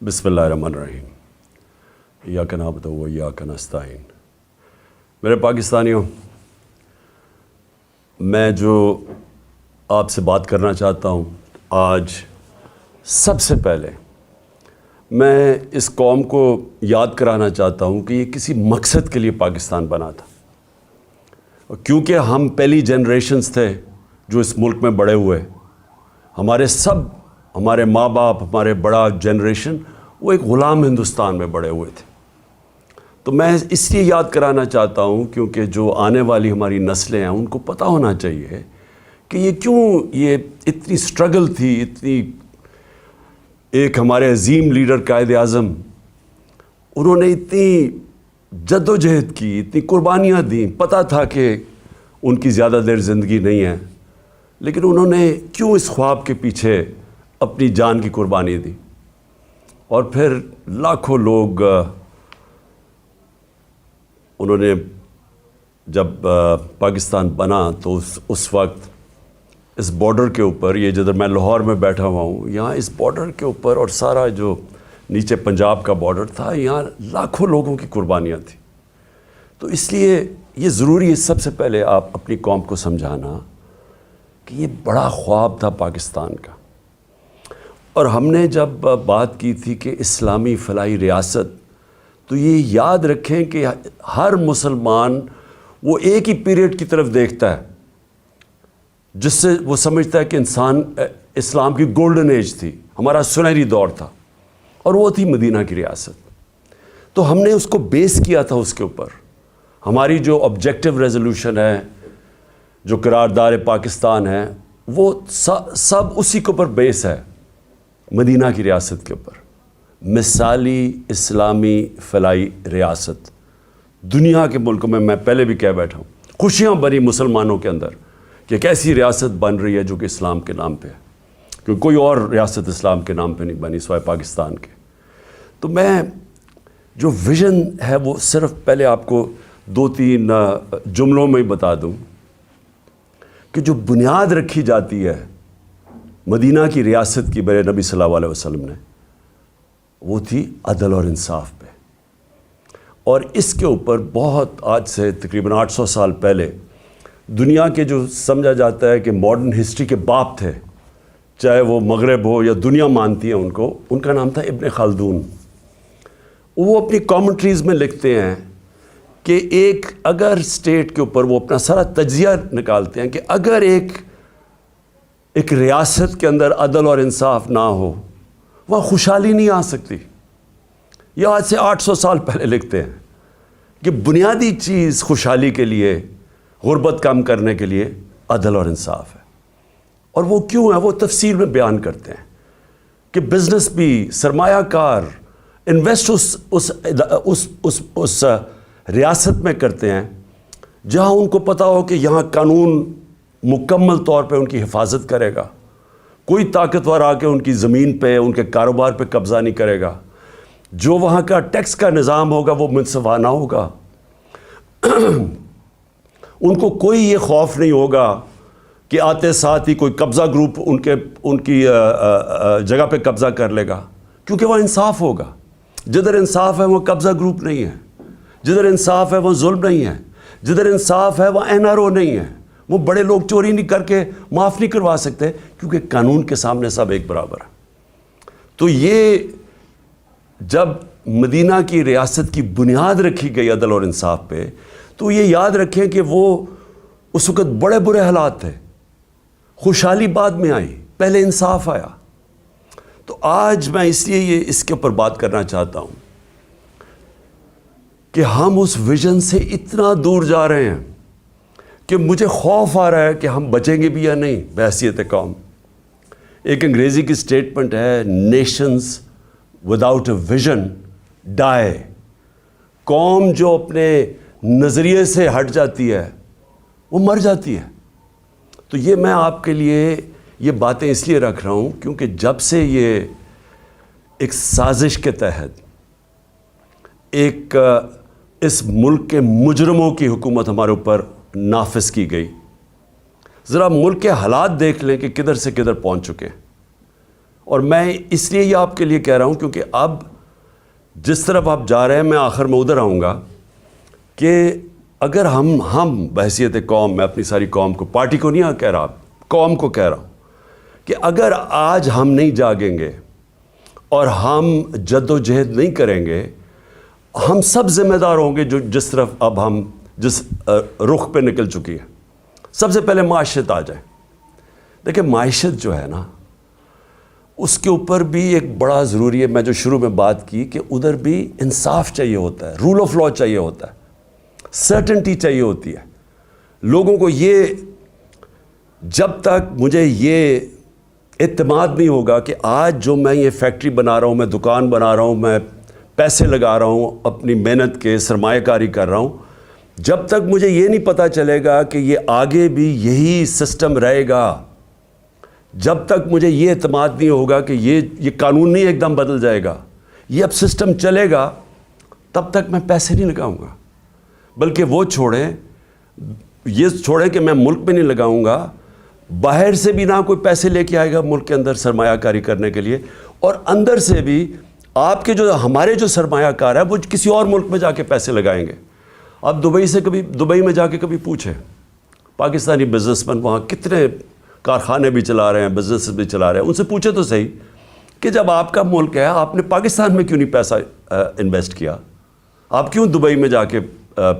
بسم اللہ الرحمن الرحیم. ایاک نعبد و ایاک نستعین. میرے پاکستانیوں، میں جو آپ سے بات کرنا چاہتا ہوں آج، سب سے پہلے میں اس قوم کو یاد کرانا چاہتا ہوں کہ یہ کسی مقصد کے لیے پاکستان بنا تھا. کیونکہ ہم پہلی جنریشنز تھے جو اس ملک میں بڑے ہوئے. ہمارے ماں باپ، ہمارے بڑا جنریشن وہ ایک غلام ہندوستان میں بڑے ہوئے تھے. تو میں اس لیے یاد کرانا چاہتا ہوں کیونکہ جو آنے والی ہماری نسلیں ہیں ان کو پتہ ہونا چاہیے کہ یہ اتنی سٹرگل تھی، ایک ہمارے عظیم لیڈر قائد اعظم، انہوں نے اتنی جد و جہد کی، اتنی قربانیاں دیں. پتہ تھا کہ ان کی زیادہ دیر زندگی نہیں ہے، لیکن انہوں نے کیوں اس خواب کے پیچھے اپنی جان کی قربانی دی. اور پھر لاکھوں لوگ، انہوں نے جب پاکستان بنا تو اس وقت اس بارڈر کے اوپر، یہ جدھر میں لاہور میں بیٹھا ہوا ہوں، یہاں اس بارڈر کے اوپر اور سارا جو نیچے پنجاب کا بارڈر تھا، یہاں لاکھوں لوگوں کی قربانیاں تھیں. تو اس لیے یہ ضروری ہے سب سے پہلے آپ اپنی قوم کو سمجھانا کہ یہ بڑا خواب تھا پاکستان کا. اور ہم نے جب بات کی تھی کہ اسلامی فلاحی ریاست، تو یہ یاد رکھیں کہ ہر مسلمان وہ ایک ہی پیریڈ کی طرف دیکھتا ہے جس سے وہ سمجھتا ہے کہ اسلام کی گولڈن ایج تھی، ہمارا سنہری دور تھا، اور وہ تھی مدینہ کی ریاست. تو ہم نے اس کو بیس کیا تھا اس کے اوپر. ہماری جو آبجیکٹو ریزولوشن ہے، جو قرارداد پاکستان ہے، وہ سب اسی کے اوپر بیس ہے، مدینہ کی ریاست کے اوپر. مثالی اسلامی فلاحی ریاست. دنیا کے ملکوں میں پہلے بھی کہہ بیٹھا ہوں، خوشیاں بنی مسلمانوں کے اندر کہ ایک ایسی ریاست بن رہی ہے جو کہ اسلام کے نام پہ ہے، کیونکہ کوئی اور ریاست اسلام کے نام پہ نہیں بنی سوائے پاکستان کے. تو میں جو ویژن ہے وہ صرف پہلے آپ کو 2-3 جملوں میں ہی بتا دوں کہ جو بنیاد رکھی جاتی ہے مدینہ کی ریاست کی میرے نبی صلی اللہ علیہ وسلم نے، وہ تھی عدل اور انصاف پہ. اور اس کے اوپر بہت آج سے تقریباً 800 سال پہلے دنیا کے جو سمجھا جاتا ہے کہ ماڈرن ہسٹری کے باپ تھے، چاہے وہ مغرب ہو یا دنیا مانتی ہے ان کا نام تھا ابن خلدون. وہ اپنی کامنٹریز میں لکھتے ہیں کہ اگر اسٹیٹ کے اوپر وہ اپنا سارا تجزیہ نکالتے ہیں کہ اگر ایک ریاست کے اندر عدل اور انصاف نہ ہو، وہاں خوشحالی نہیں آ سکتی. یہ آج سے 800 سال پہلے لکھتے ہیں کہ بنیادی چیز خوشحالی کے لیے، غربت کم کرنے کے لیے عدل اور انصاف ہے. اور وہ کیوں ہے وہ تفصیل میں بیان کرتے ہیں کہ بزنس بھی، سرمایہ کار انویسٹ اس ریاست میں کرتے ہیں جہاں ان کو پتہ ہو کہ یہاں قانون مکمل طور پہ ان کی حفاظت کرے گا. کوئی طاقتور آ کے ان کی زمین پہ، ان کے کاروبار پہ قبضہ نہیں کرے گا. جو وہاں کا ٹیکس کا نظام ہوگا وہ منصفانہ ہوگا. ان کو کوئی یہ خوف نہیں ہوگا کہ آتے ساتھ ہی کوئی قبضہ گروپ ان کی جگہ پہ قبضہ کر لے گا، کیونکہ وہ انصاف ہوگا. جدھر انصاف ہے وہ قبضہ گروپ نہیں ہے، جدھر انصاف ہے وہ ظلم نہیں ہے، جدھر انصاف ہے وہ NRO نہیں ہے. وہ بڑے لوگ چوری نہیں کر کے معاف نہیں کروا سکتے، کیونکہ قانون کے سامنے سب ایک برابر ہے. تو یہ جب مدینہ کی ریاست کی بنیاد رکھی گئی عدل اور انصاف پہ، تو یہ یاد رکھیں کہ وہ اس وقت بڑے برے حالات تھے. خوشحالی بعد میں آئی، پہلے انصاف آیا. تو آج میں اس لیے اس کے اوپر بات کرنا چاہتا ہوں کہ ہم اس ویژن سے اتنا دور جا رہے ہیں کہ مجھے خوف آ رہا ہے کہ ہم بچیں گے بھی یا نہیں بحیثیت قوم. ایک انگریزی کی سٹیٹمنٹ ہے، نیشنز وداؤٹ اے ویژن ڈائی. قوم جو اپنے نظریے سے ہٹ جاتی ہے وہ مر جاتی ہے. تو یہ میں آپ کے لیے یہ باتیں اس لیے رکھ رہا ہوں کیونکہ جب سے یہ ایک سازش کے تحت اس ملک کے مجرموں کی حکومت ہمارے اوپر نافذ کی گئی، ذرا ملک کے حالات دیکھ لیں کہ کدھر سے کدھر پہنچ چکے ہیں. اور میں اس لیے یہ آپ کے لیے کہہ رہا ہوں کیونکہ اب جس طرف آپ جا رہے ہیں میں آخر میں ادھر آؤں گا کہ اگر ہم بحیثیت قوم، میں اپنی ساری قوم کو، پارٹی کو نہیں کہہ رہا، قوم کو کہہ رہا ہوں کہ اگر آج ہم نہیں جاگیں گے اور ہم جد و جہد نہیں کریں گے، ہم سب ذمہ دار ہوں گے جو جس طرف اب ہم جس رخ پہ نکل چکی ہے۔ سب سے پہلے معیشت آ جائے۔ دیکھیں معیشت جو ہے نا، اس کے اوپر بھی ایک بڑا ضروری ہے، میں جو شروع میں بات کی کہ ادھر بھی انصاف چاہیے ہوتا ہے، رول آف لا چاہیے ہوتا ہے، سرٹنٹی چاہیے ہوتی ہے لوگوں کو۔ یہ جب تک مجھے یہ اعتماد نہیں ہوگا کہ آج جو میں یہ فیکٹری بنا رہا ہوں، میں دکان بنا رہا ہوں، میں پیسے لگا رہا ہوں، اپنی محنت کے سرمایہ کاری کر رہا ہوں، جب تک مجھے یہ نہیں پتہ چلے گا کہ یہ آگے بھی یہی سسٹم رہے گا، جب تک مجھے یہ اعتماد نہیں ہوگا کہ یہ قانون نہیں ایک دم بدل جائے گا، یہ اب سسٹم چلے گا، تب تک میں پیسے نہیں لگاؤں گا۔ بلکہ وہ چھوڑیں، یہ چھوڑیں کہ میں ملک میں نہیں لگاؤں گا، باہر سے بھی نہ کوئی پیسے لے کے آئے گا ملک کے اندر سرمایہ کاری کرنے کے لیے، اور اندر سے بھی آپ کے جو ہمارے جو سرمایہ کار ہے وہ کسی اور ملک میں جا کے پیسے لگائیں گے۔ اب دبئی میں جا کے کبھی پوچھیں، پاکستانی بزنس مین وہاں کتنے کارخانے بھی چلا رہے ہیں، بزنس بھی چلا رہے ہیں، ان سے پوچھے تو صحیح کہ جب آپ کا ملک ہے آپ نے پاکستان میں کیوں نہیں پیسہ انویسٹ کیا، آپ کیوں دبئی میں جا کے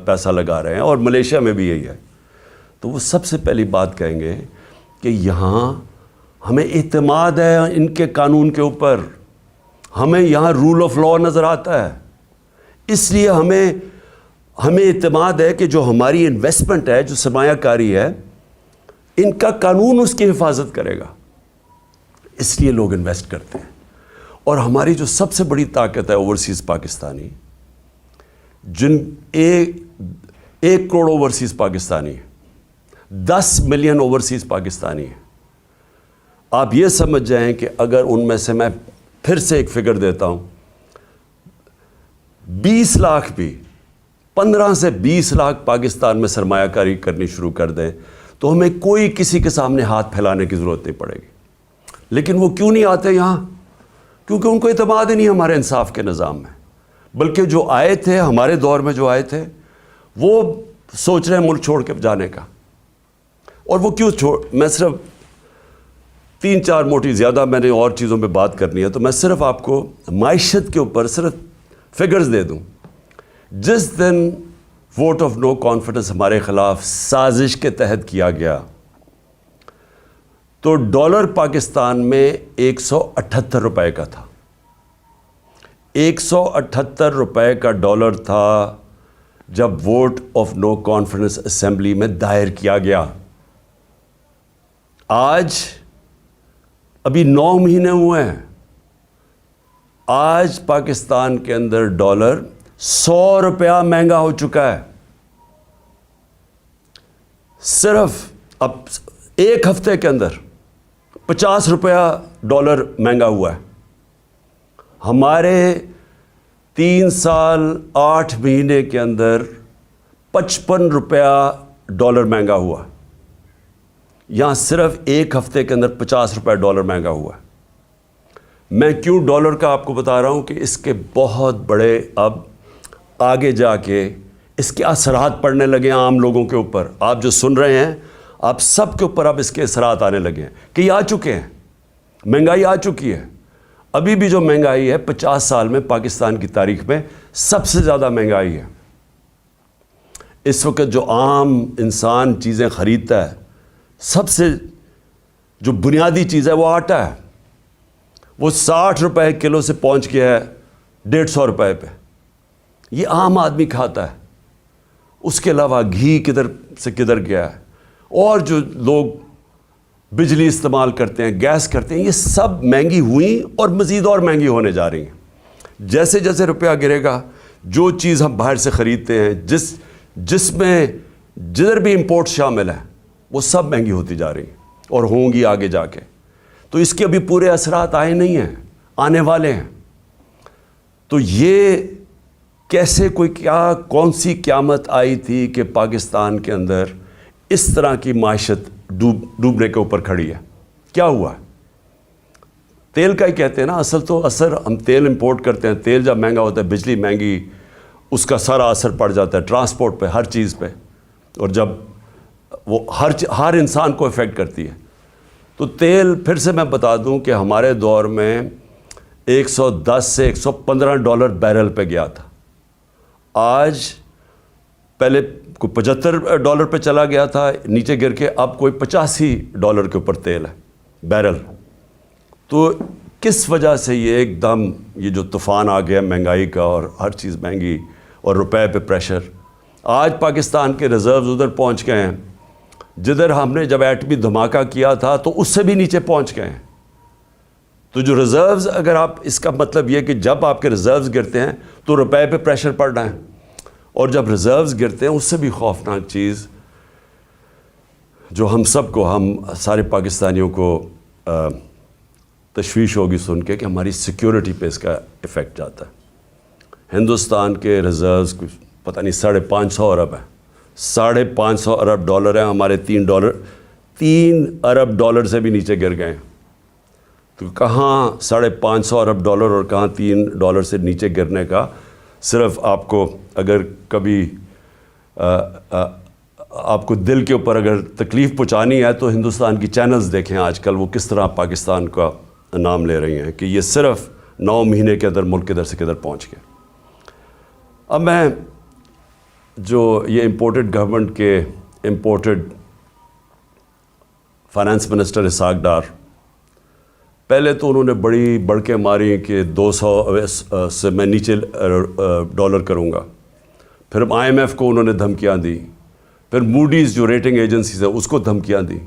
پیسہ لگا رہے ہیں، اور ملیشیا میں بھی یہی ہے۔ تو وہ سب سے پہلی بات کہیں گے کہ یہاں ہمیں اعتماد ہے ان کے قانون کے اوپر، ہمیں یہاں رول آف لا نظر آتا ہے، اس لیے ہمیں اعتماد ہے کہ جو ہماری انویسٹمنٹ ہے، جو سرمایہ کاری ہے، ان کا قانون اس کی حفاظت کرے گا، اس لیے لوگ انویسٹ کرتے ہیں۔ اور ہماری جو سب سے بڑی طاقت ہے اوورسیز پاکستانی، جن 1 کروڑ اوورسیز پاکستانی ہے، 10 ملین اوورسیز پاکستانی ہیں۔ آپ یہ سمجھ جائیں کہ اگر ان میں سے، میں پھر سے ایک فگر دیتا ہوں، 20 لاکھ بھی 15 سے 20 لاکھ پاکستان میں سرمایہ کاری کرنی شروع کر دیں تو ہمیں کوئی کسی کے سامنے ہاتھ پھیلانے کی ضرورت نہیں پڑے گی۔ لیکن وہ کیوں نہیں آتے یہاں؟ کیونکہ ان کو اعتماد ہی نہیں ہمارے انصاف کے نظام میں، بلکہ جو آئے تھے ہمارے دور میں، جو آئے تھے وہ سوچ رہے ہیں ملک چھوڑ کے جانے کا۔ اور وہ کیوں میں صرف 3-4 موٹی، زیادہ میں نے اور چیزوں پہ بات کرنی ہے، تو میں صرف آپ کو معیشت کے اوپر صرف فگرز دے دوں۔ جس دن ووٹ آف نو کانفیڈنس ہمارے خلاف سازش کے تحت کیا گیا تو ڈالر پاکستان میں 178 روپے کا تھا، 178 روپے کا ڈالر تھا جب vote of no confidence assembly میں دائر کیا گیا۔ آج ابھی 9 مہینے ہوئے ہیں، آج پاکستان کے اندر ڈالر 100 روپیہ مہنگا ہو چکا ہے۔ صرف اب 1 ہفتے کے اندر 50 روپیہ ڈالر مہنگا ہوا ہے۔ ہمارے 3 سال 8 مہینے کے اندر 55 روپیہ ڈالر مہنگا ہوا، یہاں صرف 1 ہفتے کے اندر 50 روپے ڈالر مہنگا ہوا ہے۔ میں کیوں ڈالر کا آپ کو بتا رہا ہوں کہ اس کے بہت بڑے اب آگے جا کے اس کے اثرات پڑنے لگے ہیں عام لوگوں کے اوپر۔ آپ جو سن رہے ہیں، آپ سب کے اوپر اب اس کے اثرات آنے لگے ہیں کہ یہ آ چکے ہیں، مہنگائی آ چکی ہے۔ ابھی بھی جو مہنگائی ہے 50 سال میں پاکستان کی تاریخ میں سب سے زیادہ مہنگائی ہے۔ اس وقت جو عام انسان چیزیں خریدتا ہے، سب سے جو بنیادی چیز ہے وہ آٹا ہے، وہ 60 روپے کلو سے پہنچ گیا ہے 150 روپے پہ۔ یہ عام آدمی کھاتا ہے۔ اس کے علاوہ گھی کدھر سے کدھر گیا ہے، اور جو لوگ بجلی استعمال کرتے ہیں، گیس کرتے ہیں، یہ سب مہنگی ہوئی اور مزید اور مہنگی ہونے جا رہی ہیں۔ جیسے جیسے روپیہ گرے گا، جو چیز ہم باہر سے خریدتے ہیں، جس میں جدھر بھی امپورٹ شامل ہے، وہ سب مہنگی ہوتی جا رہی ہیں اور ہوں گی آگے جا کے۔ تو اس کے ابھی پورے اثرات آئے نہیں ہیں، آنے والے ہیں۔ تو یہ کیسے کون سی قیامت آئی تھی کہ پاکستان کے اندر اس طرح کی معیشت ڈوبنے کے اوپر کھڑی ہے؟ کیا ہوا؟ تیل کا ہی کہتے ہیں نا اصل تو اثر. ہم تیل امپورٹ کرتے ہیں, تیل جب مہنگا ہوتا ہے, بجلی مہنگی, اس کا سارا اثر پڑ جاتا ہے ٹرانسپورٹ پہ, ہر چیز پہ, اور جب وہ ہر انسان کو افیکٹ کرتی ہے. تو تیل پھر سے میں بتا دوں کہ ہمارے دور میں $110 سے $115 بیرل پہ گیا تھا. آج پہلے کوئی $75 پہ چلا گیا تھا, نیچے گر کے اب کوئی $85 کے اوپر تیل ہے بیرل. تو کس وجہ سے یہ ایک دم یہ جو طوفان آ گیا مہنگائی کا, اور ہر چیز مہنگی اور روپے پہ پریشر. آج پاکستان کے ریزروز ادھر پہنچ گئے ہیں جدھر ہم نے جب ایٹمی دھماکہ کیا تھا تو اس سے بھی نیچے پہنچ گئے ہیں. تو جو ریزروز, اگر آپ اس کا مطلب یہ کہ جب آپ کے ریزروز گرتے ہیں تو روپے پہ پریشر پڑ رہا ہے, اور جب ریزروز گرتے ہیں اس سے بھی خوفناک چیز جو ہم سب کو, ہم سارے پاکستانیوں کو تشویش ہوگی سن کے کہ ہماری سیکیورٹی پہ اس کا ایفیکٹ جاتا ہے. ہندوستان کے ریزروز کچھ پتہ نہیں $550 ارب ہیں, $550 ارب ہیں. ہمارے $3 ارب سے بھی نیچے گر گئے ہیں. تو کہاں $550 ارب اور کہاں $3 سے نیچے گرنے کا. صرف آپ کو اگر کبھی آپ کو دل کے اوپر اگر تکلیف پہنچانی ہے تو ہندوستان کی چینلز دیکھیں آج کل وہ کس طرح پاکستان کا نام لے رہی ہیں کہ یہ صرف 9 مہینے کے اندر ملک کدھر سے کدھر پہنچ گئے. اب میں جو یہ امپورٹڈ گورنمنٹ کے imported finance minister Ishaq Dar, پہلے تو انہوں نے بڑی بڑکیں ماری کہ 200 سے میں نیچے ڈالر کروں گا. پھر IMF کو انہوں نے دھمکیاں دی, پھر موڈیز جو ریٹنگ ایجنسیز ہے اس کو دھمکیاں دی,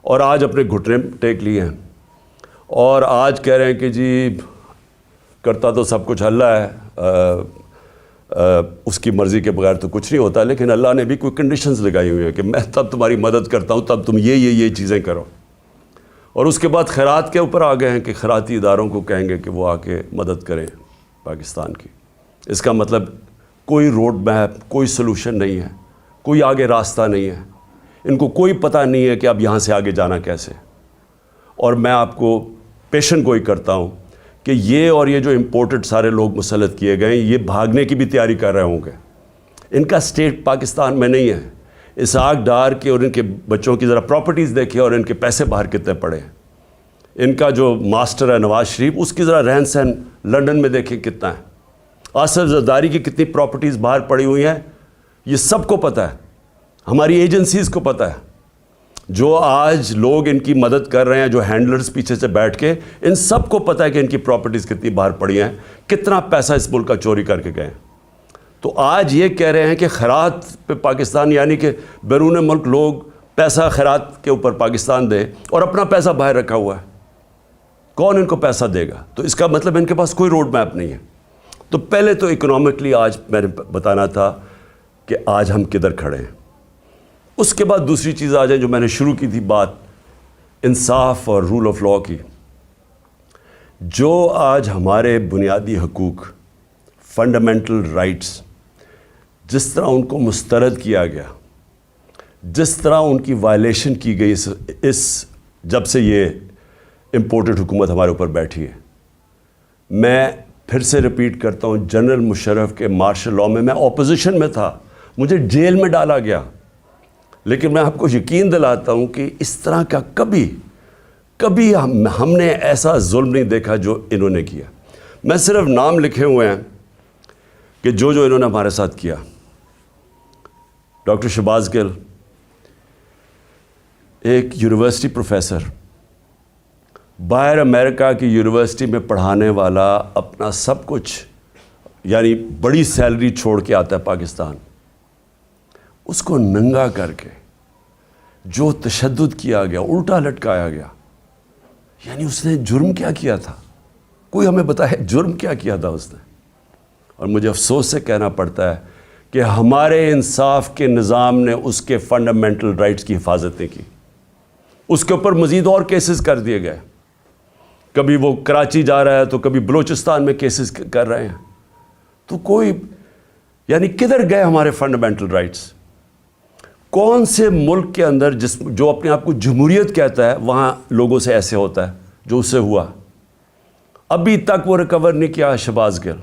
اور آج اپنے گھٹنے ٹیک لیے ہیں, اور آج کہہ رہے ہیں کہ جی کرتا تو سب کچھ اللہ ہے, اس کی مرضی کے بغیر تو کچھ نہیں ہوتا, لیکن اللہ نے بھی کوئی کنڈیشنز لگائی ہوئی ہیں کہ میں تب تمہاری مدد کرتا ہوں تب تم یہ چیزیں کرو. اور اس کے بعد خیرات کے اوپر آ گئے ہیں کہ خیراتی اداروں کو کہیں گے کہ وہ آ کے مدد کریں پاکستان کی. اس کا مطلب کوئی روڈ میپ, کوئی سلوشن نہیں ہے, کوئی آگے راستہ نہیں ہے. ان کو کوئی پتہ نہیں ہے کہ اب یہاں سے آگے جانا کیسے. اور میں آپ کو پیشن گوئی کرتا ہوں کہ یہ اور یہ جو امپورٹڈ سارے لوگ مسلط کیے گئے ہیں یہ بھاگنے کی بھی تیاری کر رہے ہوں گے. ان کا سٹیٹ پاکستان میں نہیں ہے. اسحاق ڈار کے اور ان کے بچوں کی ذرا پراپرٹیز دیکھیں اور ان کے پیسے باہر کتنے پڑے ہیں. ان کا جو ماسٹر ہے نواز شریف, اس کی ذرا رہن سہن لنڈن میں دیکھیں کتنا ہے. آصف زرداری کی کتنی پراپرٹیز باہر پڑی ہوئی ہیں, یہ سب کو پتہ ہے, ہماری ایجنسیز کو پتہ ہے. جو آج لوگ ان کی مدد کر رہے ہیں, جو ہینڈلرز پیچھے سے بیٹھ کے, ان سب کو پتہ ہے کہ ان کی پراپرٹیز کتنی باہر پڑی ہیں, کتنا پیسہ اس ملک کا چوری کر کے گئے ہیں. تو آج یہ کہہ رہے ہیں کہ خیرات پہ پاکستان, یعنی کہ بیرون ملک لوگ پیسہ خیرات کے اوپر پاکستان دے اور اپنا پیسہ باہر رکھا ہوا ہے. کون ان کو پیسہ دے گا؟ تو اس کا مطلب ان کے پاس کوئی روڈ میپ نہیں ہے. تو پہلے تو اکنامکلی آج میں نے بتانا تھا کہ آج ہم کدھر کھڑے ہیں. اس کے بعد دوسری چیز آ جائے جو میں نے شروع کی تھی بات, انصاف اور رول آف لاء کی. جو آج ہمارے بنیادی حقوق, فنڈامنٹل رائٹس, جس طرح ان کو مسترد کیا گیا, جس طرح ان کی وائلیشن کی گئی اس جب سے یہ امپورٹڈ حکومت ہمارے اوپر بیٹھی ہے. میں پھر سے ریپیٹ کرتا ہوں, جنرل مشرف کے مارشل لاء میں اپوزیشن میں تھا, مجھے جیل میں ڈالا گیا, لیکن میں آپ کو یقین دلاتا ہوں کہ اس طرح کا کبھی ہم نے ایسا ظلم نہیں دیکھا جو انہوں نے کیا. میں صرف نام لکھے ہوئے ہیں کہ جو انہوں نے ہمارے ساتھ کیا. ڈاکٹر شہباز گل, ایک یونیورسٹی پروفیسر, باہر امریکہ کی یونیورسٹی میں پڑھانے والا, اپنا سب کچھ یعنی بڑی سیلری چھوڑ کے آتا ہے پاکستان, اس کو ننگا کر کے جو تشدد کیا گیا, الٹا لٹکایا گیا. یعنی اس نے جرم کیا کیا تھا؟ کوئی ہمیں بتائے جرم کیا کیا تھا اس نے؟ اور مجھے افسوس سے کہنا پڑتا ہے کہ ہمارے انصاف کے نظام نے اس کے فنڈامنٹل رائٹس کی حفاظت نہیں کی. اس کے اوپر مزید اور کیسز کر دیے گئے. کبھی وہ کراچی جا رہا ہے تو کبھی بلوچستان میں کیسز کر رہے ہیں. تو کوئی یعنی کدھر گئے ہمارے فنڈامنٹل رائٹس؟ کون سے ملک کے اندر جو اپنے آپ کو جمہوریت کہتا ہے وہاں لوگوں سے ایسے ہوتا ہے جو اس سے ہوا؟ ابھی تک وہ ریکور نہیں کیا شہباز گل.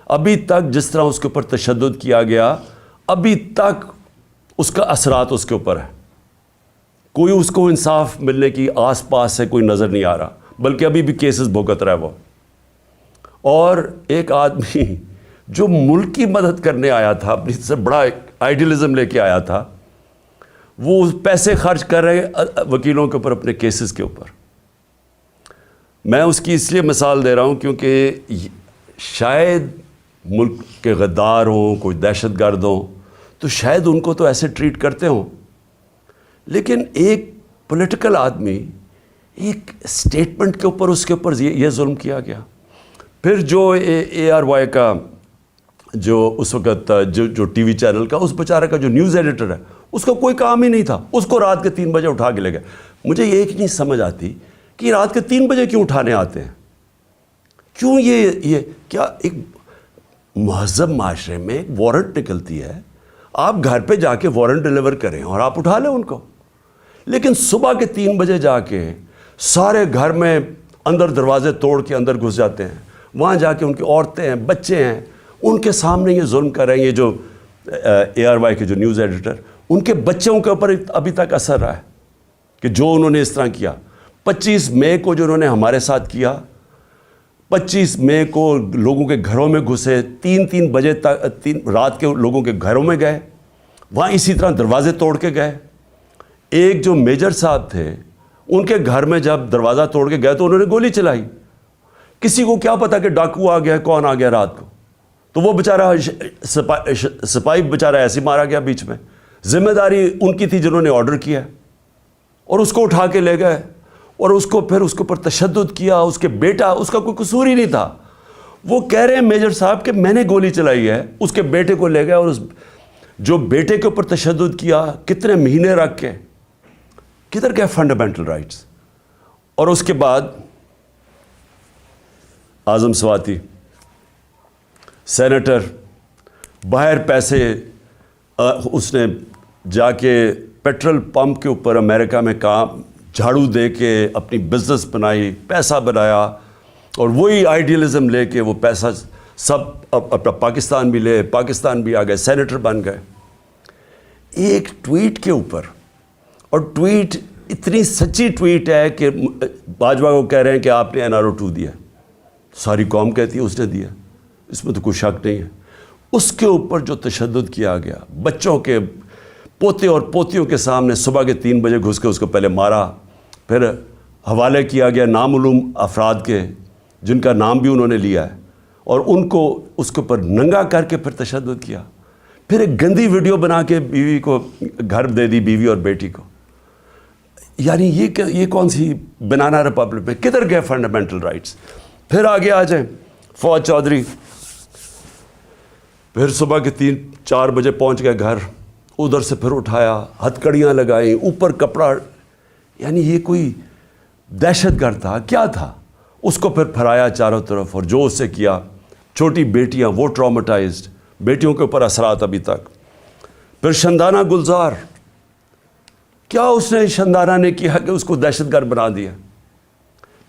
ابھی تک جس طرح اس کے اوپر تشدد کیا گیا, ابھی تک اس کا اثرات اس کے اوپر ہے. کوئی اس کو انصاف ملنے کی آس پاس سے کوئی نظر نہیں آ رہا, بلکہ ابھی بھی کیسز بھگت رہا ہے وہ. اور ایک آدمی جو ملک کی مدد کرنے آیا تھا, اپنی سے بڑا آئیڈیلزم لے کے آیا تھا, وہ پیسے خرچ کر رہے وکیلوں کے اوپر, اپنے کیسز کے اوپر. میں اس کی اس لیے مثال دے رہا ہوں کیونکہ شاید ملک کے غدار ہوں, کوئی دہشت گرد ہوں, تو شاید ان کو تو ایسے ٹریٹ کرتے ہوں, لیکن ایک پولیٹیکل آدمی ایک اسٹیٹمنٹ کے اوپر, اس کے اوپر یہ ظلم کیا گیا. پھر جو اے آر وائی کا جو اس وقت جو ٹی وی چینل کا اس بیچارے کا جو نیوز ایڈیٹر ہے, اس کا کوئی کام ہی نہیں تھا, اس کو رات کے 3 بجے اٹھا کے لے گئے. مجھے یہ ایک نہیں سمجھ آتی کہ رات کے 3 بجے کیوں اٹھانے آتے ہیں, کیوں یہ کیا ایک مہذب معاشرے میں ایک وارنٹ نکلتی ہے, آپ گھر پہ جا کے وارنٹ ڈیلیور کریں اور آپ اٹھا لیں ان کو. لیکن صبح کے 3 بجے جا کے سارے گھر میں اندر دروازے توڑ کے اندر گھس جاتے ہیں, وہاں جا کے ان کی عورتیں ہیں, بچے ہیں, ان کے سامنے یہ ظلم کر رہے ہیں. یہ جو اے آر وائی کے جو نیوز ایڈیٹر, ان کے بچوں کے اوپر ابھی تک اثر رہا ہے کہ جو انہوں نے اس طرح کیا. 25 مئی کو جو انہوں نے ہمارے ساتھ کیا, 25 مئی کو لوگوں کے گھروں میں گھسے, 3 بجے تک رات کے لوگوں کے گھروں میں گئے, وہاں اسی طرح دروازے توڑ کے گئے. ایک جو میجر صاحب تھے, ان کے گھر میں جب دروازہ توڑ کے گئے تو انہوں نے گولی چلائی. کسی کو کیا پتا کہ ڈاکو آ گیا, کون آ گیا رات کو, تو وہ بیچارہ سپاہی بیچارہ ایسے مارا گیا بیچ میں. ذمہ داری ان کی تھی جنہوں نے آرڈر کیا, اور اس کو اٹھا کے لے گئے, اور اس کو پھر اس کے اوپر تشدد کیا. اس کے بیٹا, اس کا کوئی قصور ہی نہیں تھا, وہ کہہ رہے ہیں میجر صاحب کہ میں نے گولی چلائی ہے. اس کے بیٹے کو لے گئے, اور اس جو بیٹے کے اوپر تشدد کیا, کتنے مہینے رکھ کے, کدھر گئے فنڈامنٹل رائٹس. اور اس کے بعد اعظم سواتی سینیٹر, باہر پیسے اس نے جا کے پیٹرول پمپ کے اوپر امریکہ میں کام جھاڑو دے کے اپنی بزنس بنائی, پیسہ بنایا, اور وہی آئیڈیلزم لے کے وہ پیسہ سب اپنا پاکستان بھی لے, پاکستان بھی آ گئے, سینیٹر بن گئے. ایک ٹویٹ کے اوپر, اور ٹویٹ اتنی سچی ٹویٹ ہے کہ باجوہ کو کہہ رہے ہیں کہ آپ نے NRO2 دیا, ساری قوم کہتی ہے اس نے دیا, اس میں تو کوئی شک نہیں ہے. اس کے اوپر جو تشدد کیا گیا, بچوں کے پوتے اور پوتیوں کے سامنے صبح کے 3 بجے گھس کے اس کو پہلے مارا, پھر حوالے کیا گیا نامعلوم افراد کے جن کا نام بھی انہوں نے لیا ہے, اور ان کو اس کے اوپر ننگا کر کے پھر تشدد کیا. پھر ایک گندی ویڈیو بنا کے بیوی کو گھر دے دی, بیوی اور بیٹی کو. یعنی یہ کون سی بنانا ریپبلک میں, کدھر گئے فنڈامنٹل رائٹس. پھر آگے آ جائیں, فواد چودھری پھر صبح کے 3-4 بجے پہنچ گئے گھر, ادھر سے پھر اٹھایا, ہتھکڑیاں لگائیں, اوپر کپڑا, یعنی یہ کوئی دہشت گرد تھا کیا تھا. اس کو پھر پھرایا چاروں طرف, اور جو اس سے کیا, چھوٹی بیٹیاں وہ ٹراماٹائزڈ, بیٹیوں کے اوپر اثرات ابھی تک. پھر شندانہ گلزار, کیا اس نے شندانہ نے کیا کہ اس کو دہشت گرد بنا دیا.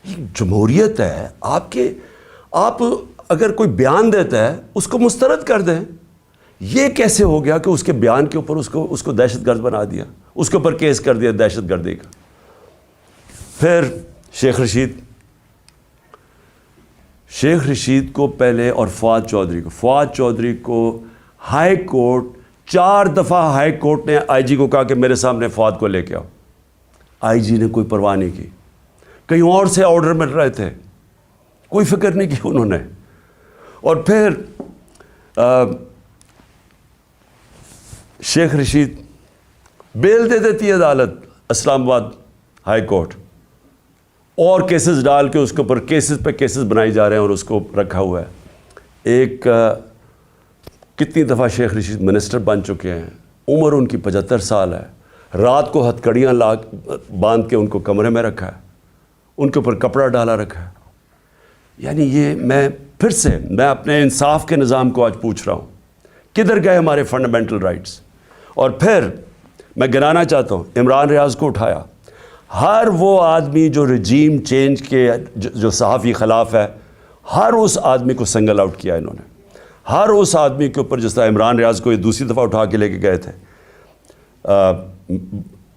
یہ جمہوریت ہے, آپ اگر کوئی بیان دیتا ہے اس کو مسترد کر دیں. یہ کیسے ہو گیا کہ اس کے بیان کے اوپر اس کو دہشت گرد بنا دیا, اس کے اوپر کیس کر دیا دہشت گردی کا. پھر شیخ رشید کو پہلے, اور فواد چودھری کو ہائی کورٹ 4 دفعہ ہائی کورٹ نے آئی جی کو کہا کہ میرے سامنے فواد کو لے کے آؤ. آئی جی نے کوئی پرواہ نہیں کی, کہیں اور سے آرڈر مل رہے تھے, کوئی فکر نہیں کی انہوں نے. اور پھر شیخ رشید بیل دے دیتی ہے عدالت, اسلام آباد ہائی کورٹ, اور کیسز ڈال کے اس کے اوپر کیسز پہ کیسز بنائی جا رہے ہیں, اور اس کو رکھا ہوا ہے. ایک کتنی دفعہ شیخ رشید منسٹر بن چکے ہیں, عمر ان کی 75 سال ہے, رات کو ہتھکڑیاں باندھ کے ان کو کمرے میں رکھا ہے, ان کے اوپر کپڑا ڈالا رکھا ہے. یعنی یہ میں اپنے انصاف کے نظام کو آج پوچھ رہا ہوں, کدھر گئے ہمارے فنڈامنٹل رائٹس. اور پھر میں گنانا چاہتا ہوں, عمران ریاض کو اٹھایا. ہر وہ آدمی جو رجیم چینج کے جو صحافی خلاف ہے, ہر اس آدمی کو سنگل آؤٹ کیا انہوں نے، ہر اس آدمی کے اوپر، جس طرح عمران ریاض کو یہ دوسری دفعہ اٹھا کے لے کے گئے تھے،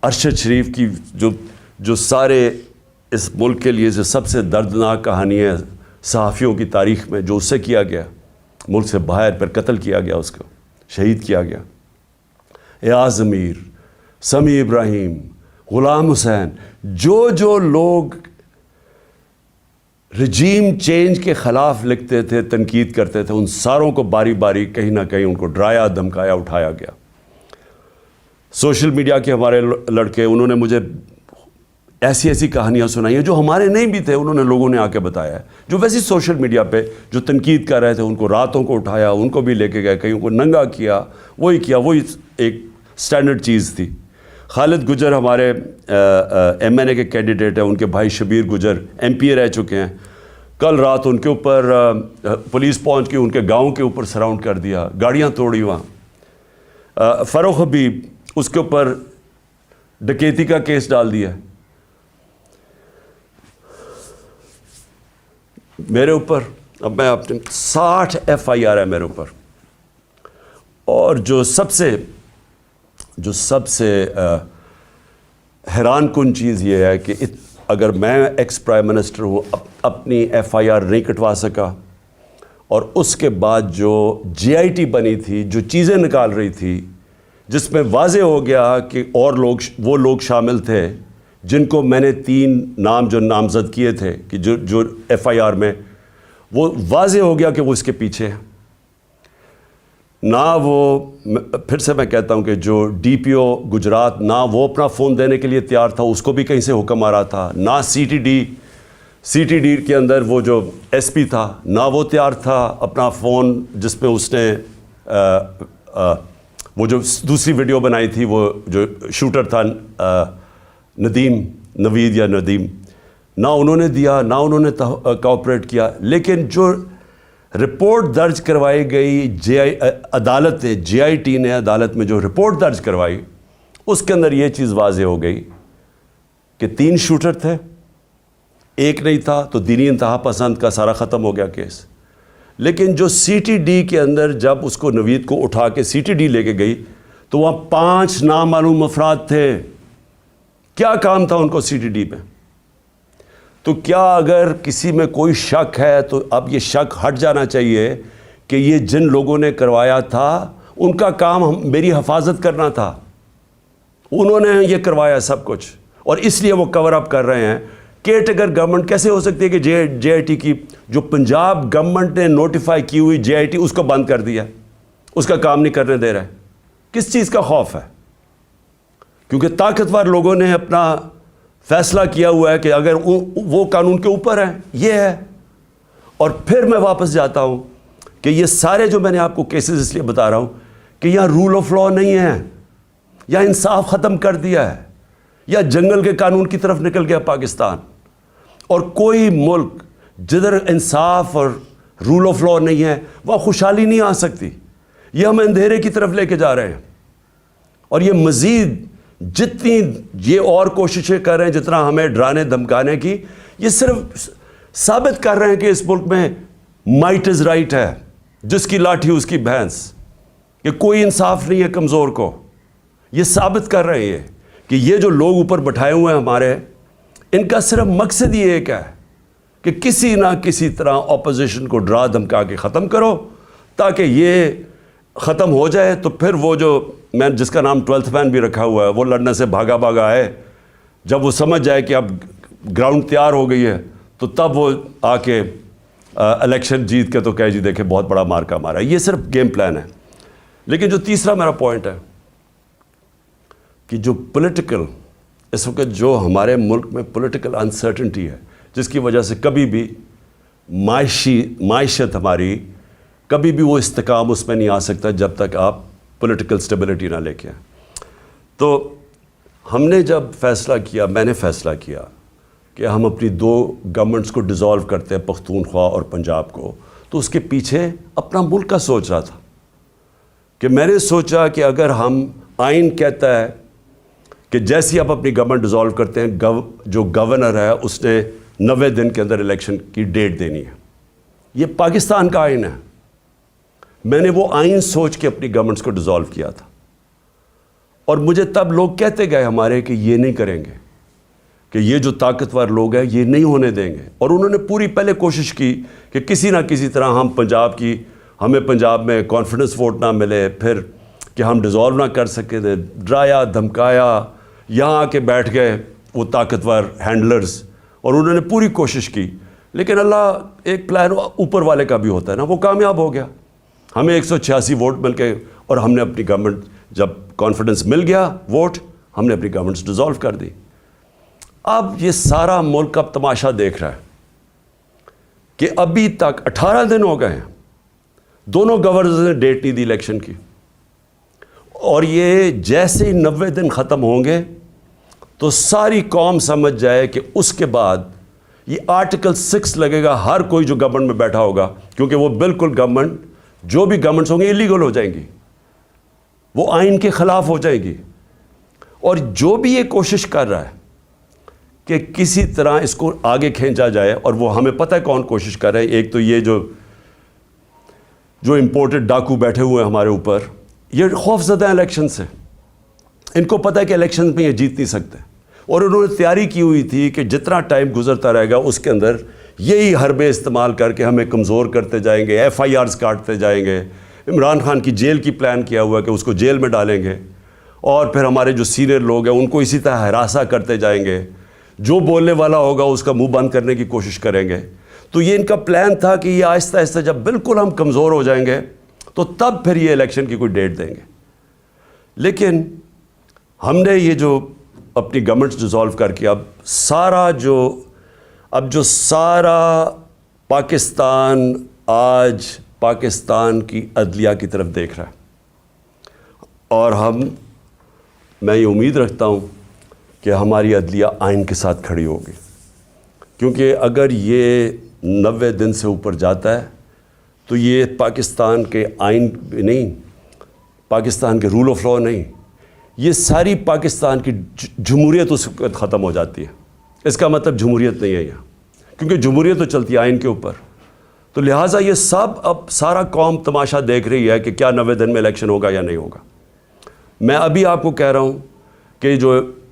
ارشد شریف کی جو سارے اس ملک کے لیے جو سب سے دردناک کہانی ہے صحافیوں کی تاریخ میں، جو اس سے کیا گیا، ملک سے باہر پھر قتل کیا گیا، اس کو شہید کیا گیا، ایاز ضمیر، سمیع ابراہیم، غلام حسین، جو لوگ رجیم چینج کے خلاف لکھتے تھے، تنقید کرتے تھے، ان ساروں کو باری باری کہیں نہ کہیں ان کو ڈرایا، دھمکایا، اٹھایا گیا۔ سوشل میڈیا کے ہمارے لڑکے، انہوں نے مجھے ایسی کہانیاں سنائی ہیں جو ہمارے نہیں بھی تھے، انہوں نے لوگوں نے آ کے بتایا ہے، جو ویسی سوشل میڈیا پہ جو تنقید کر رہے تھے، ان کو راتوں کو اٹھایا، ان کو بھی لے کے گئے، کہیں ان کو ننگا کیا، وہی ایک سٹینڈرڈ چیز تھی۔ خالد گجر ہمارے ایم این اے کے کینڈیڈیٹ ہیں، ان کے بھائی شبیر گجر ایم پی اے رہ چکے ہیں، کل رات ان کے اوپر پولیس پہنچ کے ان کے گاؤں کے اوپر سراؤنڈ کر دیا، گاڑیاں توڑی وہاں۔ فروخ حبیب، اس کے اوپر ڈکیتی کا کیس ڈال دیا۔ میرے اوپر اب میں اپنے 60 ایف آئی آر ہے میرے اوپر، اور جو سب سے حیران کن چیز یہ ہے کہ اگر میں ایکس پرائم منسٹر ہوں، اپنی ایف آئی آر نہیں کٹوا سکا، اور اس کے بعد جو جے آئی ٹی بنی تھی، جو چیزیں نکال رہی تھی، جس میں واضح ہو گیا کہ اور وہ لوگ شامل تھے جن کو میں نے 3 نام جو نامزد کیے تھے کہ جو ایف آئی آر میں، وہ واضح ہو گیا کہ وہ اس کے پیچھے ہیں۔ نہ وہ، پھر سے میں کہتا ہوں کہ جو ڈی پی او گجرات، نہ وہ اپنا فون دینے کے لیے تیار تھا، اس کو بھی کہیں سے حکم آ رہا تھا، نہ سی ٹی ڈی کے اندر وہ جو ایس پی تھا، نہ وہ تیار تھا اپنا فون، جس میں اس نے وہ جو دوسری ویڈیو بنائی تھی، وہ جو شوٹر تھا نوید یا ندیم، نہ انہوں نے دیا، نہ انہوں نے کوآپریٹ کیا۔ لیکن جو رپورٹ درج کروائی گئی عدالت نے، جے آئی ٹی نے عدالت میں جو رپورٹ درج کروائی، اس کے اندر یہ چیز واضح ہو گئی کہ 3 شوٹر تھے، ایک نہیں تھا، تو دینی انتہا پسند کا سارا ختم ہو گیا کیس۔ لیکن جو سی ٹی ڈی کے اندر جب اس کو نوید کو اٹھا کے سی ٹی ڈی لے کے گئی، تو وہاں 5 نامعلوم افراد تھے۔ کیا کام تھا ان کو سی ٹی ڈی میں؟ تو کیا اگر کسی میں کوئی شک ہے تو اب یہ شک ہٹ جانا چاہیے کہ یہ جن لوگوں نے کروایا تھا ان کا کام میری حفاظت کرنا تھا، انہوں نے یہ کروایا سب کچھ، اور اس لیے وہ کور اپ کر رہے ہیں۔ کیئر ٹیکر گورنمنٹ کیسے ہو سکتی ہے کہ جے آئی ٹی کی جو پنجاب گورنمنٹ نے نوٹیفائی کی ہوئی جے آئی ٹی، اس کو بند کر دیا، اس کا کام نہیں کرنے دے رہے؟ کس چیز کا خوف ہے؟ کیونکہ طاقتور لوگوں نے اپنا فیصلہ کیا ہوا ہے کہ اگر وہ قانون کے اوپر ہیں، یہ ہے۔ اور پھر میں واپس جاتا ہوں کہ یہ سارے جو میں نے آپ کو کیسز اس لیے بتا رہا ہوں کہ یہاں رول آف لا نہیں ہے، یا انصاف ختم کر دیا ہے، یا جنگل کے قانون کی طرف نکل گیا پاکستان۔ اور کوئی ملک جدھر انصاف اور رول آف لا نہیں ہے، وہاں خوشحالی نہیں آ سکتی۔ یہ ہم اندھیرے کی طرف لے کے جا رہے ہیں، اور یہ مزید جتنی یہ اور کوششیں کر رہے ہیں، جتنا ہمیں ڈرانے دھمکانے کی، یہ صرف ثابت کر رہے ہیں کہ اس ملک میں مائٹ از رائٹ ہے، جس کی لاٹھی اس کی بھینس، کہ کوئی انصاف نہیں ہے کمزور کو۔ یہ ثابت کر رہے ہیں کہ یہ جو لوگ اوپر بٹھائے ہوئے ہیں ہمارے، ان کا صرف مقصد ہی ایک ہے کہ کسی نہ کسی طرح اپوزیشن کو ڈرا دھمکا کے ختم کرو، تاکہ یہ ختم ہو جائے۔ تو پھر وہ جو میں جس کا نام 12th مین بھی رکھا ہوا ہے، وہ لڑنے سے بھاگا آئے، جب وہ سمجھ جائے کہ اب گراؤنڈ تیار ہو گئی ہے، تو تب وہ آ کے الیکشن جیت کے تو کہے جی دیکھیں بہت بڑا مارکا مارا ہے۔ یہ صرف گیم پلان ہے۔ لیکن جو تیسرا میرا پوائنٹ ہے کہ جو پولیٹیکل اس وقت جو ہمارے ملک میں پولیٹیکل انسرٹنٹی ہے، جس کی وجہ سے کبھی بھی معیشت ہماری کبھی بھی وہ استحکام اس میں نہیں آ سکتا جب تک آپ پولیٹیکل سٹیبلٹی نہ لے کے آئیں۔ تو ہم نے جب فیصلہ کیا، میں نے فیصلہ کیا کہ ہم اپنی 2 گورنمنٹس کو ڈیزالو کرتے ہیں، پختونخوا اور پنجاب کو، تو اس کے پیچھے اپنا ملک کا سوچ رہا تھا کہ میں نے سوچا کہ اگر ہم، آئین کہتا ہے کہ جیسی آپ اپنی گورنمنٹ ڈیزالو کرتے ہیں، جو گورنر ہے اس نے 90 دن کے اندر الیکشن کی ڈیٹ دینی ہے۔ یہ پاکستان کا آئین ہے. میں نے وہ آئین سوچ کے اپنی گورنمنٹس کو ڈیزالو کیا تھا, اور مجھے تب لوگ کہتے گئے ہمارے کہ یہ نہیں کریں گے, کہ یہ جو طاقتور لوگ ہیں یہ نہیں ہونے دیں گے. اور انہوں نے پوری پہلے کوشش کی کہ کسی نہ کسی طرح ہمیں پنجاب میں کانفیڈنس ووٹ نہ ملے, پھر کہ ہم ڈیزالو نہ کر سکے تھے, ڈرایا دھمکایا, یہاں آ کے بیٹھ گئے وہ طاقتور ہینڈلرز, اور انہوں نے پوری کوشش کی. لیکن اللہ ایک پلان اوپر والے کا بھی ہوتا ہے نا, وہ کامیاب ہو گیا. ہمیں 186 ووٹ مل کے, اور ہم نے اپنی گورنمنٹ, جب کانفیڈنس مل گیا ووٹ, ہم نے اپنی گورنمنٹس ڈیزالو کر دی. اب یہ سارا ملک اب تماشا دیکھ رہا ہے کہ ابھی تک 18 دن ہو گئے ہیں, دونوں گورنرز نے ڈیٹ نہیں دی الیکشن کی, اور یہ جیسے ہی 90 دن ختم ہوں گے تو ساری قوم سمجھ جائے کہ اس کے بعد یہ آرٹیکل 6 لگے گا ہر کوئی جو گورنمنٹ میں بیٹھا ہوگا, کیونکہ وہ بالکل گورنمنٹ, جو بھی گورنمنٹس ہوں گے اللیگل ہو جائیں گی, وہ آئین کے خلاف ہو جائے گی. اور جو بھی یہ کوشش کر رہا ہے کہ کسی طرح اس کو آگے کھینچا جائے, اور وہ ہمیں پتہ ہے کون کوشش کر رہے ہیں. ایک تو یہ جو امپورٹڈ ڈاکو بیٹھے ہوئے ہیں ہمارے اوپر, یہ خوف زدہ ہیں الیکشن سے. ان کو پتہ ہے کہ الیکشن میں یہ جیت نہیں سکتے, اور انہوں نے تیاری کی ہوئی تھی کہ جتنا ٹائم گزرتا رہے گا اس کے اندر یہی حربے استعمال کر کے ہمیں کمزور کرتے جائیں گے, FIRs کاٹتے جائیں گے. عمران خان کی جیل کی پلان کیا ہوا ہے کہ اس کو جیل میں ڈالیں گے, اور پھر ہمارے جو سینئر لوگ ہیں ان کو اسی طرح ہراساں کرتے جائیں گے. جو بولنے والا ہوگا اس کا منہ بند کرنے کی کوشش کریں گے. تو یہ ان کا پلان تھا کہ یہ آہستہ آہستہ جب بالکل ہم کمزور ہو جائیں گے تو تب پھر یہ الیکشن کی کوئی ڈیٹ دیں گے. لیکن ہم نے یہ جو اپنی گورنمنٹس ڈیزالو کر کے اب جو سارا پاکستان آج پاکستان کی عدلیہ کی طرف دیکھ رہا ہے, اور میں یہ امید رکھتا ہوں کہ ہماری عدلیہ آئین کے ساتھ کھڑی ہوگی, کیونکہ اگر یہ 90 دن سے اوپر جاتا ہے تو یہ پاکستان کے آئین نہیں, پاکستان کے رول آف لاء نہیں, یہ ساری پاکستان کی جمہوریت اس وقت ختم ہو جاتی ہے. اس کا مطلب جمہوریت نہیں ہے یہاں, کیونکہ جمہوریت تو چلتی ہے آئین کے اوپر. تو لہٰذا یہ سب اب سارا قوم تماشا دیکھ رہی ہے کہ کیا 90 دن میں الیکشن ہوگا یا نہیں ہوگا. میں ابھی آپ کو کہہ رہا ہوں کہ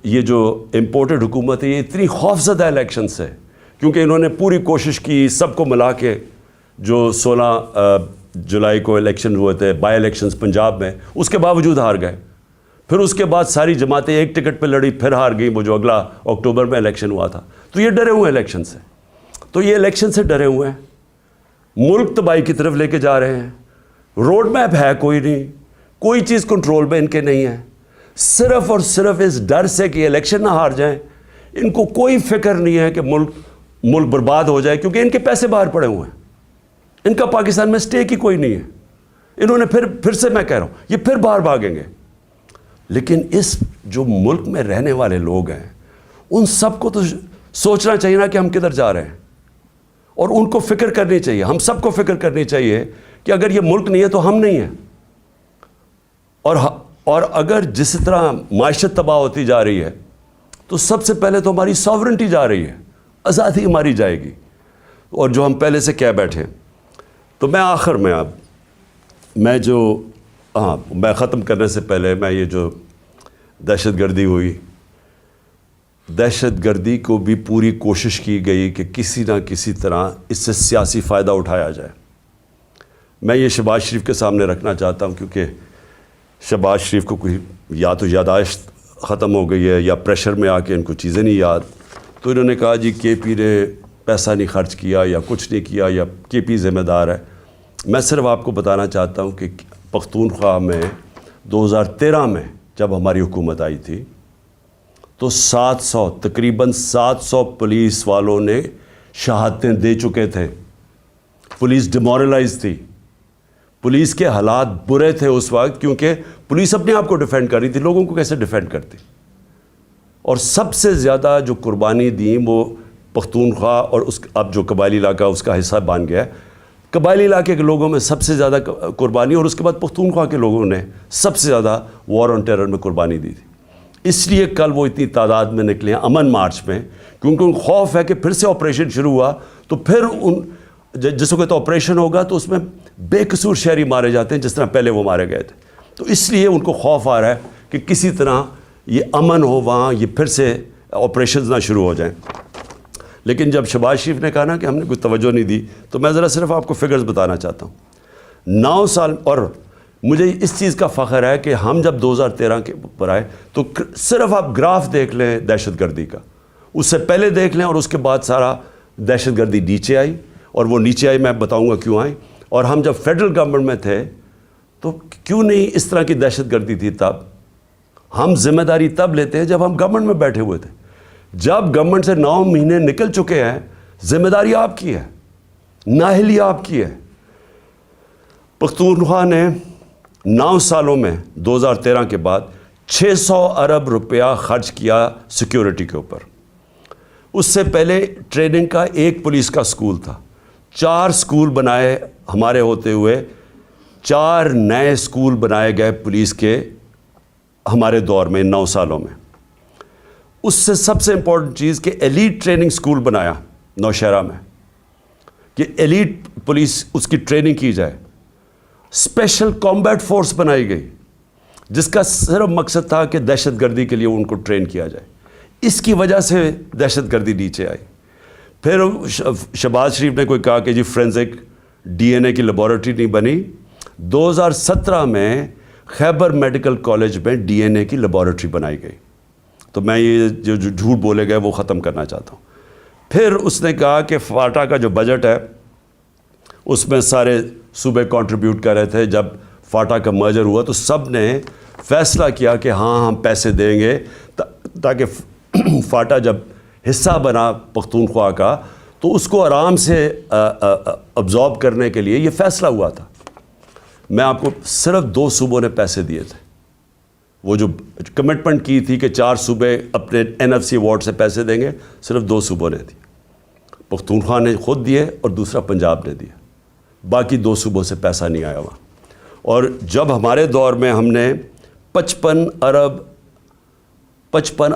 یہ جو امپورٹڈ حکومت ہے یہ اتنی خوفزدہ الیکشن سے, کیونکہ انہوں نے پوری کوشش کی سب کو ملا کے, جو 16 جولائی کو الیکشن ہوئے تھے بائی الیکشنز پنجاب میں, اس کے باوجود ہار گئے. پھر اس کے بعد ساری جماعتیں ایک ٹکٹ پہ لڑی, پھر ہار گئی, وہ جو اگلا اکتوبر میں الیکشن ہوا تھا. تو یہ ڈرے ہوئے ہیں الیکشن سے, تو یہ الیکشن سے ڈرے ہوئے ہیں, ملک تباہی کی طرف لے کے جا رہے ہیں. روڈ میپ ہے کوئی نہیں, کوئی چیز کنٹرول میں ان کے نہیں ہے, صرف اور صرف اس ڈر سے کہ الیکشن نہ ہار جائیں. ان کو کوئی فکر نہیں ہے کہ ملک برباد ہو جائے, کیونکہ ان کے پیسے باہر پڑے ہوئے ہیں, ان کا پاکستان میں سٹیک ہی کوئی نہیں ہے. انہوں نے پھر سے میں کہہ رہا ہوں یہ پھر باہر بھاگیں گے. لیکن اس جو ملک میں رہنے والے لوگ ہیں ان سب کو تو سوچنا چاہیے نا کہ ہم کدھر جا رہے ہیں, اور ان کو فکر کرنی چاہیے, ہم سب کو فکر کرنی چاہیے کہ اگر یہ ملک نہیں ہے تو ہم نہیں ہیں. اور اگر جس طرح معیشت تباہ ہوتی جا رہی ہے تو سب سے پہلے تو ہماری ساورنٹی جا رہی ہے, آزادی ہماری جائے گی, اور جو ہم پہلے سے کہہ بیٹھے. تو میں آخر میں میں ختم کرنے سے پہلے میں یہ جو دہشت گردی ہوئی, دہشت گردی کو بھی پوری کوشش کی گئی کہ کسی نہ کسی طرح اس سے سیاسی فائدہ اٹھایا جائے. میں یہ شہباز شریف کے سامنے رکھنا چاہتا ہوں, کیونکہ شہباز شریف کو کوئی یا تو یادداشت ختم ہو گئی ہے یا پریشر میں آ کے ان کو چیزیں نہیں یاد. تو انہوں نے کہا جی کے پی نے پیسہ نہیں خرچ کیا یا کچھ نہیں کیا یا کے پی ذمہ دار ہے. میں صرف آپ کو بتانا چاہتا ہوں کہ پختونخوا میں 2013 میں جب ہماری حکومت آئی تھی تو تقریباً 700 پولیس والوں نے شہادتیں دے چکے تھے. پولیس ڈیمورلائز تھی, پولیس کے حالات برے تھے اس وقت, کیونکہ پولیس اپنے آپ کو ڈیفینڈ کر رہی تھی, لوگوں کو کیسے ڈیفینڈ کرتی. اور سب سے زیادہ جو قربانی دیں وہ پختونخوا اور اب جو قبائلی علاقہ اس کا حصہ بن گیا ہے, قبائلی علاقے کے لوگوں میں سب سے زیادہ قربانی, اور اس کے بعد پختونخوا کے لوگوں نے سب سے زیادہ وار آن ٹیرر میں قربانی دی تھی. اس لیے کل وہ اتنی تعداد میں نکلے ہیں امن مارچ میں, کیونکہ ان خوف ہے کہ پھر سے آپریشن شروع ہوا تو پھر جس وقت آپریشن ہوگا تو اس میں بے قصور شہری مارے جاتے ہیں جس طرح پہلے وہ مارے گئے تھے. تو اس لیے ان کو خوف آ رہا ہے کہ کسی طرح یہ امن ہو وہاں, یہ پھر سے آپریشنز نہ شروع ہو جائیں. لیکن جب شہباز شریف نے کہا نا کہ ہم نے کوئی توجہ نہیں دی, تو میں ذرا صرف آپ کو فگرز بتانا چاہتا ہوں. 9 سال, اور مجھے اس چیز کا فخر ہے کہ ہم جب 2013 کے اوپر آئے تو صرف آپ گراف دیکھ لیں دہشت گردی کا, اس سے پہلے دیکھ لیں اور اس کے بعد سارا دہشت گردی نیچے آئی, اور وہ نیچے آئی میں بتاؤں گا کیوں آئی. اور ہم جب فیڈرل گورنمنٹ میں تھے تو کیوں نہیں اس طرح کی دہشت گردی تھی تب. ہم ذمہ داری تب لیتے ہیں جب ہم گورنمنٹ میں بیٹھے ہوئے تھے. جب گورنمنٹ سے 9 مہینے نکل چکے ہیں, ذمہ داری آپ کی ہے, نااہلی آپ کی ہے. پختونخوا نے 9 سالوں میں 2013 کے بعد 600 ارب روپیہ خرچ کیا سیکیورٹی کے اوپر. اس سے پہلے ٹریننگ کا ایک پولیس کا سکول تھا, 4 سکول بنائے ہمارے ہوتے ہوئے, 4 نئے سکول بنائے گئے پولیس کے ہمارے دور میں 9 سالوں میں. اس سے سب سے امپورٹنٹ چیز کہ ایلیٹ ٹریننگ سکول بنایا نوشہرہ میں کہ ایلیٹ پولیس اس کی ٹریننگ کی جائے. اسپیشل کامبیٹ فورس بنائی گئی جس کا صرف مقصد تھا کہ دہشت گردی کے لیے ان کو ٹرین کیا جائے. اس کی وجہ سے دہشت گردی نیچے آئی. پھر شہباز شریف نے کوئی کہا کہ جی فورینزک ڈی این اے کی لیبارٹری نہیں بنی. 2017 میں خیبر میڈیکل کالج میں ڈی این اے کی لیبارٹری بنائی گئی. تو میں یہ جو جھوٹ بولے گئے وہ ختم کرنا چاہتا ہوں. پھر اس نے کہا کہ فاٹا کا جو بجٹ ہے اس میں سارے صوبے کنٹریبیوٹ کر رہے تھے. جب فاٹا کا مرجر ہوا تو سب نے فیصلہ کیا کہ ہاں ہم پیسے دیں گے تاکہ فاٹا جب حصہ بنا پختونخوا کا تو اس کو آرام سے ابزارب کرنے کے لیے یہ فیصلہ ہوا تھا. میں آپ کو صرف 2 صوبوں نے پیسے دیے تھے. وہ جو کمٹمنٹ کی تھی کہ 4 صوبے اپنے NFC ایوارڈ سے پیسے دیں گے, صرف 2 صوبوں نے دی. پختونخوا نے خود دیے اور دوسرا پنجاب نے دیا. باقی 2 صوبوں سے پیسہ نہیں آیا وہاں. اور جب ہمارے دور میں ہم نے 55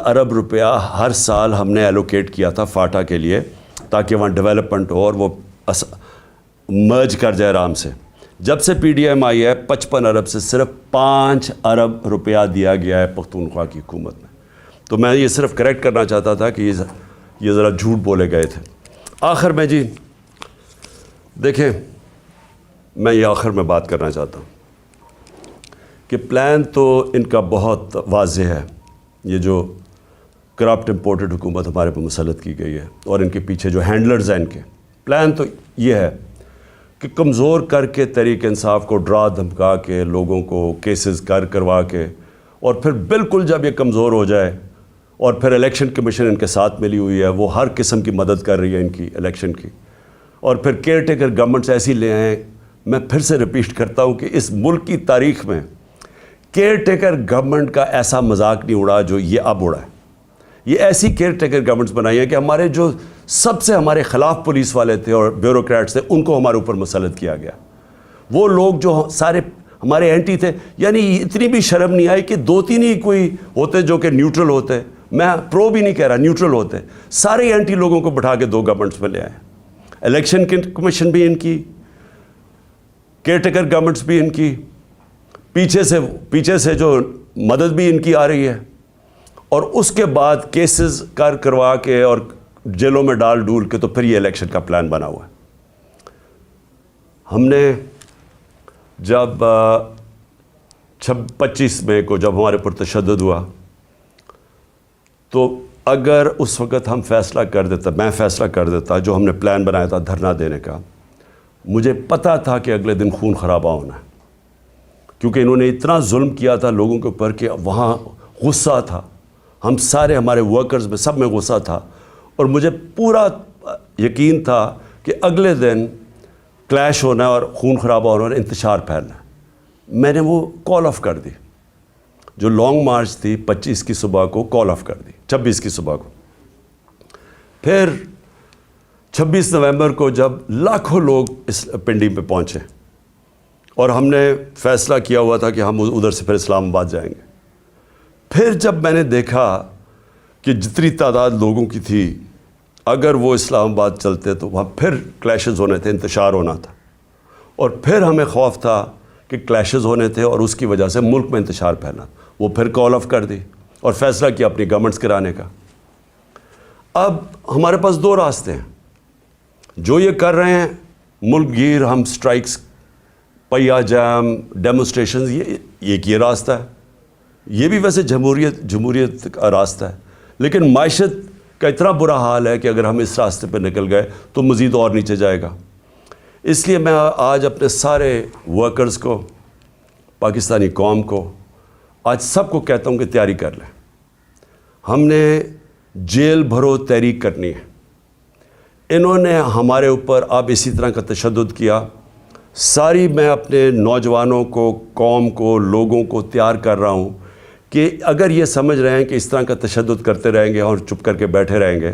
ارب روپیہ ہر سال ہم نے ایلوکیٹ کیا تھا فاٹا کے لیے تاکہ وہاں ڈیولپمنٹ ہو اور وہ مرج کر جائے آرام سے. جب سے پی ڈی ایم آئی ہے 55 ارب سے صرف 5 ارب روپیہ دیا گیا ہے پختونخوا کی حکومت میں. تو میں یہ صرف کریکٹ کرنا چاہتا تھا کہ یہ ذرا جھوٹ بولے گئے تھے. آخر میں جی دیکھیں, میں یہ آخر میں بات کرنا چاہتا ہوں کہ پلان تو ان کا بہت واضح ہے. یہ جو کرپٹ امپورٹڈ حکومت ہمارے پہ مسلط کی گئی ہے اور ان کے پیچھے جو ہینڈلرز ہیں ان کے, پلان تو یہ ہے کہ کمزور کر کے تحریک انصاف کو ڈرا دھمکا کے لوگوں کو کیسز کروا کے, اور پھر بالکل جب یہ کمزور ہو جائے اور پھر الیکشن کمیشن ان کے ساتھ ملی ہوئی ہے, وہ ہر قسم کی مدد کر رہی ہے ان کی الیکشن کی, اور پھر کیئر ٹیکر گورنمنٹس ایسی لے آئیں. میں پھر سے ریپیٹ کرتا ہوں کہ اس ملک کی تاریخ میں کیئر ٹیکر گورنمنٹ کا ایسا مذاق نہیں اڑا جو یہ اب اڑا ہے. یہ ایسی کیئر ٹیکر گورنمنٹس بنائی ہیں کہ ہمارے جو سب سے ہمارے خلاف پولیس والے تھے اور بیوروکریٹس تھے ان کو ہمارے اوپر مسلط کیا گیا. وہ لوگ جو سارے ہمارے اینٹی تھے, یعنی اتنی بھی شرم نہیں آئی کہ 2-3 ہی کوئی ہوتے جو کہ نیوٹرل ہوتے, میں پرو بھی نہیں کہہ رہا, نیوٹرل ہوتے, سارے اینٹی لوگوں کو بٹھا کے 2 گورنمنٹس میں لے آئے. الیکشن کمیشن بھی ان کی, کیئر ٹیکر گورنمنٹس بھی ان کی, پیچھے سے جو مدد بھی ان کی آ رہی ہے, اور اس کے بعد کیسز کروا کے اور جیلوں میں ڈول کے تو پھر یہ الیکشن کا پلان بنا ہوا ہے. ہم نے جب 25 مئی کو جب ہمارے پر تشدد ہوا تو اگر اس وقت ہم فیصلہ کر دیتا, میں فیصلہ کر دیتا جو ہم نے پلان بنایا تھا دھرنا دینے کا, مجھے پتہ تھا کہ اگلے دن خون خرابہ ہونا ہے, کیونکہ انہوں نے اتنا ظلم کیا تھا لوگوں کے اوپر کہ وہاں غصہ تھا. ہم سارے ہمارے ورکرز میں سب میں غصہ تھا, اور مجھے پورا یقین تھا کہ اگلے دن کلیش ہونا ہے اور خون خرابہ ہونا اور انتشار پھیلنا ہے. میں نے وہ کال آف کر دی, جو لانگ مارچ تھی 25 کی صبح کو کال آف کر دی, 26 کی صبح کو. پھر 26 نومبر کو جب لاکھوں لوگ اس پنڈی پہ پہنچے اور ہم نے فیصلہ کیا ہوا تھا کہ ہم ادھر سے پھر اسلام آباد جائیں گے, پھر جب میں نے دیکھا کہ جتنی تعداد لوگوں کی تھی اگر وہ اسلام آباد چلتے تو وہاں پھر کلیشز ہونے تھے, انتشار ہونا تھا, اور پھر ہمیں خوف تھا کہ کلیشز ہونے تھے اور اس کی وجہ سے ملک میں انتشار پھیلا. وہ پھر کال آف کر دی اور فیصلہ کیا اپنی گورنمنٹس گرانے کا. اب ہمارے پاس دو راستے ہیں. جو یہ کر رہے ہیں ملک گیر, ہم سٹرائکس, پہیا جام, ڈیمونسٹریشنز, یہ راستہ ہے. یہ بھی ویسے جمہوریت کا راستہ ہے, لیکن معیشت کا اتنا برا حال ہے کہ اگر ہم اس راستے پہ نکل گئے تو مزید اور نیچے جائے گا. اس لیے میں آج اپنے سارے ورکرز کو, پاکستانی قوم کو, آج سب کو کہتا ہوں کہ تیاری کر لیں. ہم نے جیل بھرو تحریک کرنی ہے. انہوں نے ہمارے اوپر اب اسی طرح کا تشدد کیا. ساری میں اپنے نوجوانوں کو, قوم کو, لوگوں کو تیار کر رہا ہوں کہ اگر یہ سمجھ رہے ہیں کہ اس طرح کا تشدد کرتے رہیں گے اور چپ کر کے بیٹھے رہیں گے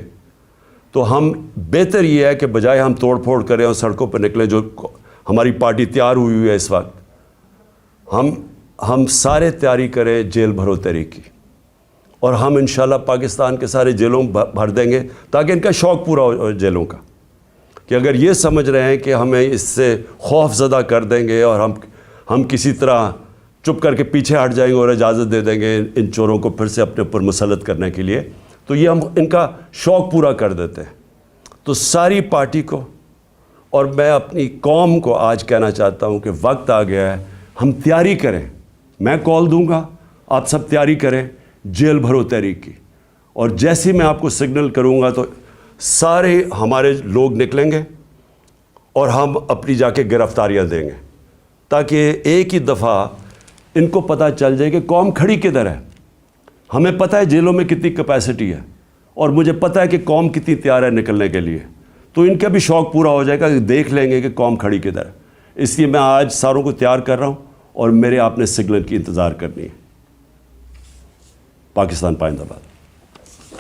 تو ہم بہتر یہ ہے کہ بجائے ہم توڑ پھوڑ کریں اور سڑکوں پہ نکلیں, جو ہماری پارٹی تیار ہوئی ہے اس وقت, ہم سارے تیاری کریں جیل بھرو تحریک کی, اور ہم انشاءاللہ پاکستان کے سارے جیلوں بھر دیں گے تاکہ ان کا شوق پورا ہو جیلوں کا, کہ اگر یہ سمجھ رہے ہیں کہ ہمیں اس سے خوف زدہ کر دیں گے اور ہم کسی طرح چپ کر کے پیچھے ہٹ جائیں گے اور اجازت دے دیں گے ان چوروں کو پھر سے اپنے اوپر مسلط کرنے کے لیے, تو یہ ہم ان کا شوق پورا کر دیتے ہیں. تو ساری پارٹی کو اور میں اپنی قوم کو آج کہنا چاہتا ہوں کہ وقت آ گیا ہے, ہم تیاری کریں. میں کال دوں گا, آپ سب تیاری کریں جیل بھرو تحریک کی, اور جیسے میں آپ کو سگنل کروں گا تو سارے ہمارے لوگ نکلیں گے اور ہم اپنی جا کے گرفتاریاں دیں گے, تاکہ ایک ہی دفعہ ان کو پتہ چل جائے کہ قوم کھڑی کدھر ہے. ہمیں پتہ ہے جیلوں میں کتنی کیپیسٹی ہے, اور مجھے پتہ ہے کہ قوم کتنی تیار ہے نکلنے کے لیے, تو ان کا بھی شوق پورا ہو جائے گا کہ دیکھ لیں گے کہ قوم کھڑی کدھر ہے. اس لیے میں آج ساروں کو تیار کر رہا ہوں اور میرے آپ نے سگنل کی انتظار کرنی ہے. پاکستان پائندہ باد.